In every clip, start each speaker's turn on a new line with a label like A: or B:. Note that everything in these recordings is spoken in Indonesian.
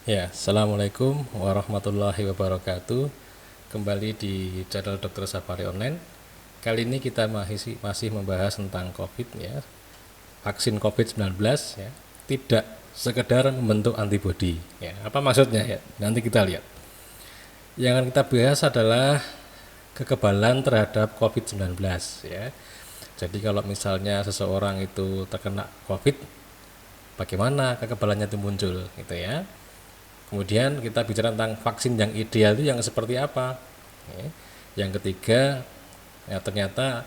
A: Ya, Assalamualaikum warahmatullahi wabarakatuh. Kembali di channel Dokter Safari Online. Kali ini kita masih membahas tentang COVID ya, vaksin COVID-19 ya. Tidak sekedar membentuk antibodi. Ya, apa maksudnya ya? Nanti kita lihat. Yang akan kita bahas adalah kekebalan terhadap COVID-19 ya. Jadi kalau misalnya seseorang itu terkena COVID, bagaimana kekebalannya itu muncul gitu ya. Kemudian kita bicara tentang vaksin yang ideal itu yang seperti apa. Yang ketiga, ya ternyata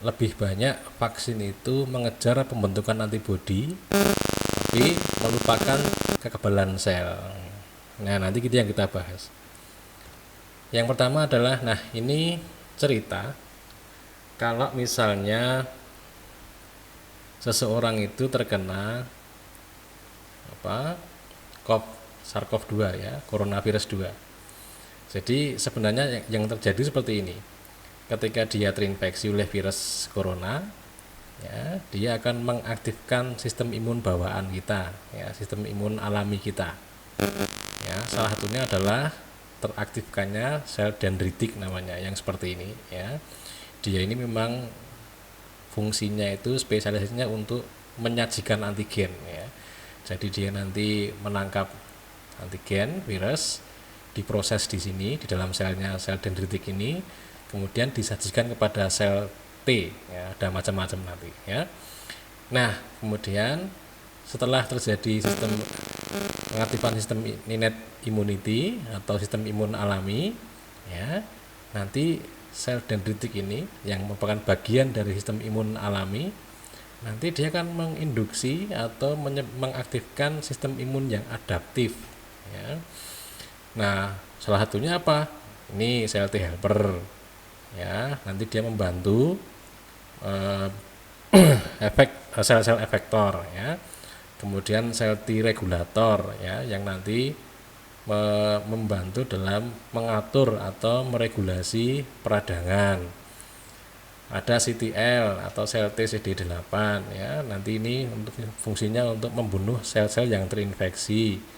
A: lebih banyak vaksin itu mengejar pembentukan antibodi, tapi melupakan kekebalan sel. Nah, nanti itu yang kita bahas. Yang pertama adalah, nah ini cerita kalau misalnya seseorang itu terkena apa? SARS-CoV-2 ya, coronavirus 2. Jadi sebenarnya yang terjadi seperti ini. Ketika dia terinfeksi oleh virus corona, ya, dia akan mengaktifkan sistem imun bawaan kita, ya, sistem imun alami kita. Ya, salah satunya adalah teraktifkannya sel dendritik namanya, yang seperti ini. Ya, dia ini memang fungsinya itu spesialisasinya untuk menyajikan antigen. Ya, jadi dia nanti menangkap antigen virus, diproses di sini di dalam selnya, sel dendritik ini, kemudian disajikan kepada sel T ya, ada macam-macam nanti ya. Nah, kemudian setelah terjadi sistem pengaktifan sistem innate immunity atau sistem imun alami ya, nanti sel dendritik ini yang merupakan bagian dari sistem imun alami, nanti dia akan menginduksi atau mengaktifkan sistem imun yang adaptif ya. Nah, salah satunya apa? Ini sel T helper ya, nanti dia membantu sel-sel efektor ya. Kemudian sel T regulator ya, yang nanti membantu dalam mengatur atau meregulasi peradangan. Ada CTL atau sel T CD8 ya, nanti ini untuk fungsinya untuk membunuh sel-sel yang terinfeksi.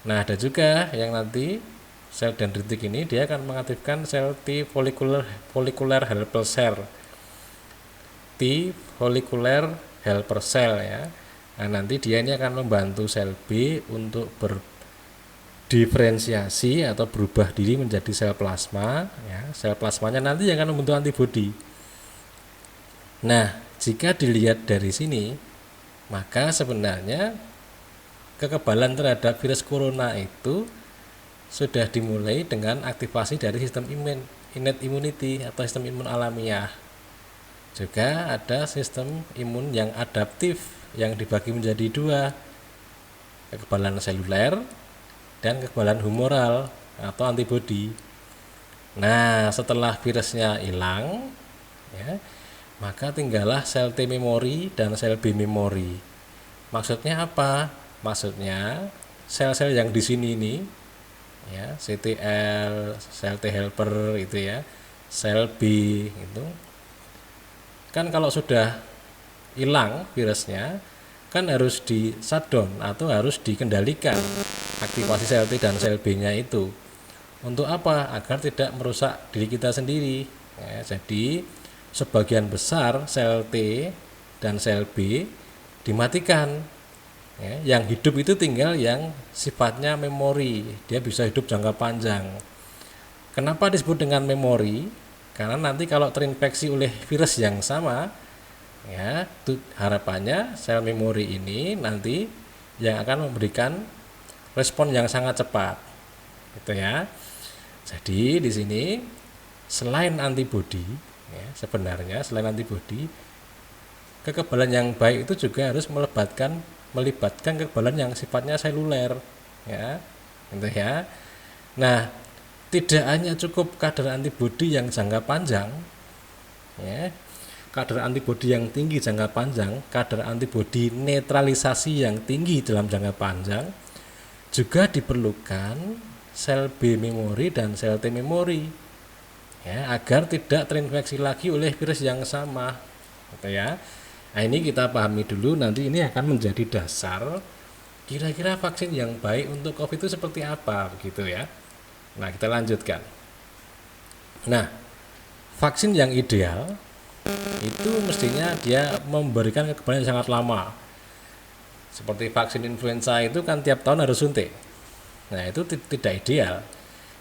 A: Nah, ada juga yang nanti sel dendritik ini dia akan mengaktifkan sel T follicular helper cell. T follicular helper cell ya. Nah, nanti dia ini akan membantu sel B untuk berdiferensiasi atau berubah diri menjadi sel plasma ya. Sel plasmanya nanti yang akan membentuk antibodi. Nah, jika dilihat dari sini, maka sebenarnya kekebalan terhadap virus corona itu sudah dimulai dengan aktivasi dari sistem innate immunity atau sistem imun alamiah. Juga ada sistem imun yang adaptif yang dibagi menjadi dua, kekebalan seluler dan kekebalan humoral atau antibodi. Nah, setelah virusnya hilang ya, maka tinggallah sel T memori dan sel B memori. Maksudnya apa? Maksudnya sel-sel yang di sini ini ya, CTL, sel T helper itu ya, sel B itu kan kalau sudah hilang virusnya kan harus di shutdown atau harus dikendalikan aktivasi sel T dan sel B-nya itu. Untuk apa? Agar tidak merusak diri kita sendiri. Ya, jadi sebagian besar sel T dan sel B dimatikan. Ya, yang hidup itu tinggal yang sifatnya memori, dia bisa hidup jangka panjang. Kenapa disebut dengan memori? Karena nanti kalau terinfeksi oleh virus yang sama, ya, harapannya sel memori ini nanti yang akan memberikan respon yang sangat cepat, gitu ya. Jadi di sini selain antibodi, ya, sebenarnya selain antibodi, kekebalan yang baik itu juga harus melibatkan kekebalan yang sifatnya seluler ya, gitu ya. Nah, tidak hanya cukup kadar antibodi yang jangka panjang ya, kadar antibodi yang tinggi jangka panjang, kadar antibodi netralisasi yang tinggi dalam jangka panjang, juga diperlukan sel B memori dan sel T memori ya, agar tidak terinfeksi lagi oleh virus yang sama, gitu ya. Nah, ini kita pahami dulu, nanti ini akan menjadi dasar Kira-kira vaksin yang baik untuk COVID itu seperti apa begitu ya. Nah, kita lanjutkan. Nah, vaksin yang ideal itu mestinya dia memberikan kekebalan yang sangat lama. Seperti vaksin influenza itu kan tiap tahun harus suntik. Nah, itu tidak ideal.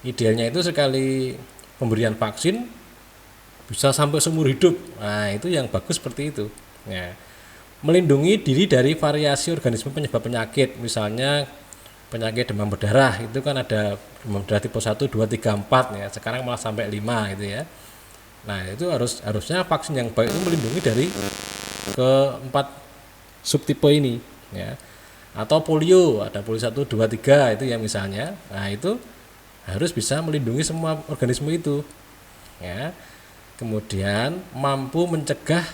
A: Idealnya itu sekali pemberian vaksin bisa sampai seumur hidup. Nah, itu yang bagus seperti itu. Ya. Melindungi diri dari variasi organisme penyebab penyakit, misalnya penyakit demam berdarah itu kan ada demam berdarah tipe 1, 2, 3, 4 ya. Sekarang malah sampai 5 gitu ya. Nah, itu harusnya vaksin yang baik itu melindungi dari keempat subtipe ini ya. Atau polio, ada polio 1, 2, 3 itu ya misalnya. Nah, itu harus bisa melindungi semua organisme itu ya. Kemudian mampu mencegah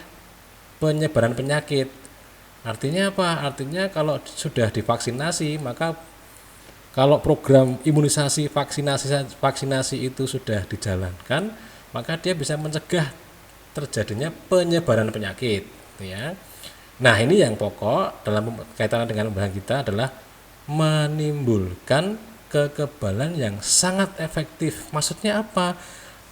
A: penyebaran penyakit. Artinya apa? Artinya kalau sudah divaksinasi, maka kalau program imunisasi vaksinasi itu sudah dijalankan, maka dia bisa mencegah terjadinya penyebaran penyakit, ya. Nah, ini yang pokok dalam kaitan dengan pembahasan kita adalah menimbulkan kekebalan yang sangat efektif. Maksudnya apa?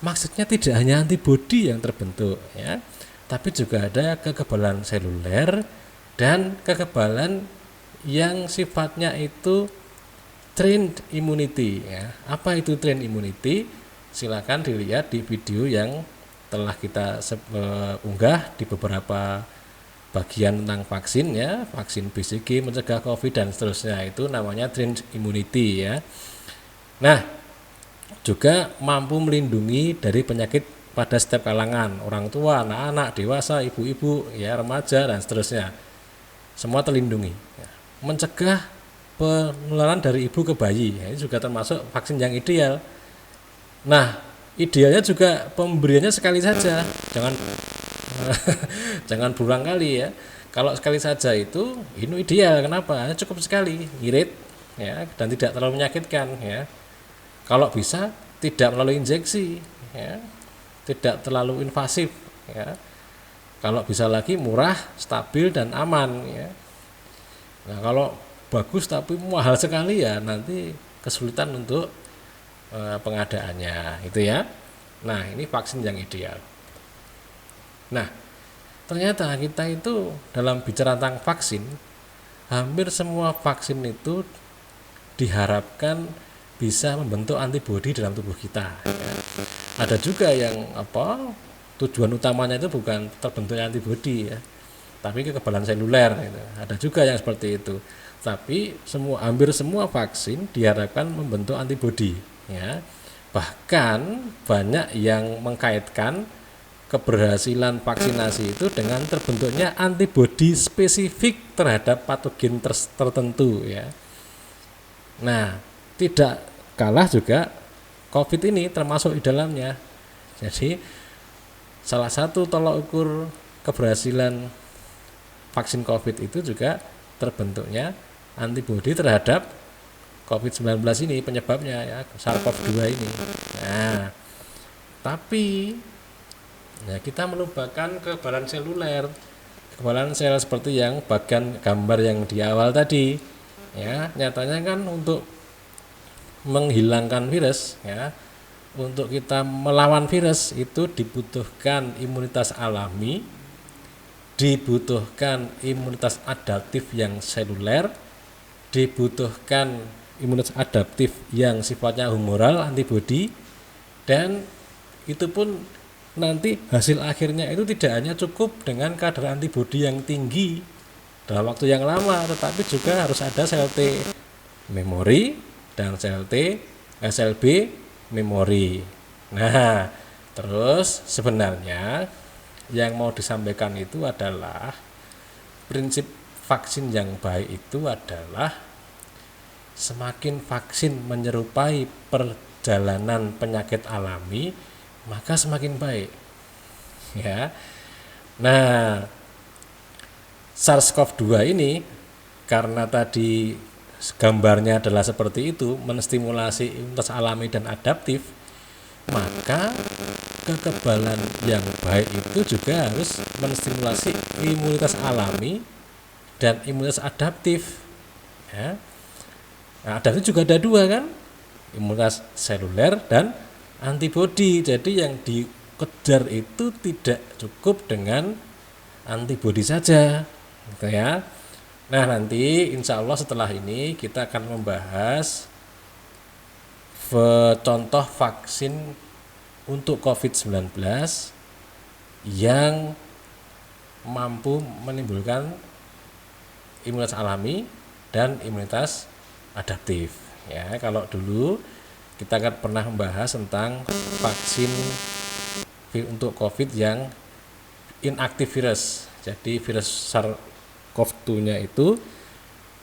A: Maksudnya tidak hanya antibodi yang terbentuk, ya, tapi juga ada kekebalan seluler dan kekebalan yang sifatnya itu trained immunity ya. Apa itu trained immunity? Silakan dilihat di video yang telah kita unggah di beberapa bagian tentang vaksin ya, vaksin BCG mencegah COVID dan seterusnya, itu namanya trained immunity ya. Nah, juga mampu melindungi dari penyakit pada setiap kalangan, orang tua, anak-anak, dewasa, ibu-ibu, ya, remaja dan seterusnya. Semua terlindungi. Mencegah penularan dari ibu ke bayi, ini juga termasuk vaksin yang ideal. Nah, idealnya juga pemberiannya sekali saja, jangan berulang kali ya. Kalau sekali saja itu ini ideal. Kenapa? Cukup sekali, irit ya, dan tidak terlalu menyakitkan ya. Kalau bisa tidak melalui injeksi ya, tidak terlalu invasif ya. Kalau bisa lagi murah, stabil dan aman ya. Nah, kalau bagus tapi mahal sekali ya nanti kesulitan untuk pengadaannya itu ya. Nah, ini vaksin yang ideal. Nah, ternyata kita itu dalam bicara tentang vaksin, hampir semua vaksin itu diharapkan bisa membentuk antibodi dalam tubuh kita ya. Ada juga yang tujuan utamanya itu bukan terbentuknya antibodi ya, tapi kekebalan seluler gitu. Ada juga yang seperti itu. Tapi hampir semua vaksin diharapkan membentuk antibodi ya. Bahkan banyak yang mengkaitkan keberhasilan vaksinasi itu dengan terbentuknya antibodi spesifik terhadap patogen tertentu ya. Nah, tidak kalah juga COVID ini termasuk di dalamnya. Jadi salah satu tolak ukur keberhasilan vaksin COVID itu juga terbentuknya antibodi terhadap COVID-19 ini penyebabnya ya, SARS-CoV-2 ini. Nah, tapi ya kita melupakan kekebalan seluler, kekebalan sel seperti yang bagian gambar yang di awal tadi. Ya, nyatanya kan untuk menghilangkan virus ya, untuk kita melawan virus itu dibutuhkan imunitas alami, dibutuhkan imunitas adaptif yang seluler, dibutuhkan imunitas adaptif yang sifatnya humoral antibodi, dan itu pun nanti hasil akhirnya itu tidak hanya cukup dengan kadar antibodi yang tinggi dalam waktu yang lama, tetapi juga harus ada sel T memori dan sel T SLB memori. Nah, terus sebenarnya yang mau disampaikan itu adalah prinsip vaksin yang baik itu adalah semakin vaksin menyerupai perjalanan penyakit alami, maka semakin baik. Ya. Nah, SARS-CoV-2 ini karena tadi gambarnya adalah seperti itu, menstimulasi imunitas alami dan adaptif, maka kekebalan yang baik itu juga harus menstimulasi imunitas alami dan imunitas adaptif Ya. Nah, adaptif juga ada dua kan, imunitas seluler dan antibodi. Jadi yang dikejar itu tidak cukup dengan antibodi saja, gitu ya. Nah, nanti insya Allah setelah ini kita akan membahas contoh vaksin untuk COVID-19 yang mampu menimbulkan imunitas alami dan imunitas adaptif. Ya, kalau dulu kita kan pernah membahas tentang vaksin untuk COVID yang inaktif virus. Jadi virus SARS-CoV-2-nya itu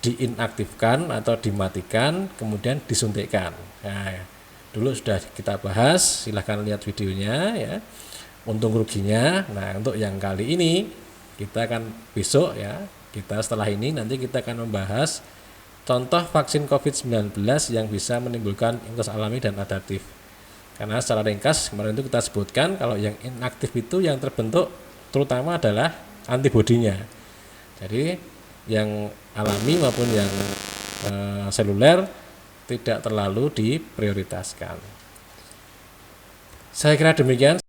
A: diinaktifkan atau dimatikan, kemudian disuntikkan. Nah, dulu sudah kita bahas, silahkan lihat videonya ya. Untung ruginya. Nah, untuk yang kali ini kita akan besok ya, kita setelah ini nanti kita akan membahas contoh vaksin COVID-19 yang bisa menimbulkan imunitas alami dan adaptif. Karena secara ringkas kemarin itu kita sebutkan kalau yang inaktif itu yang terbentuk terutama adalah antibodinya. Jadi yang alami maupun yang seluler tidak terlalu diprioritaskan. Saya kira demikian.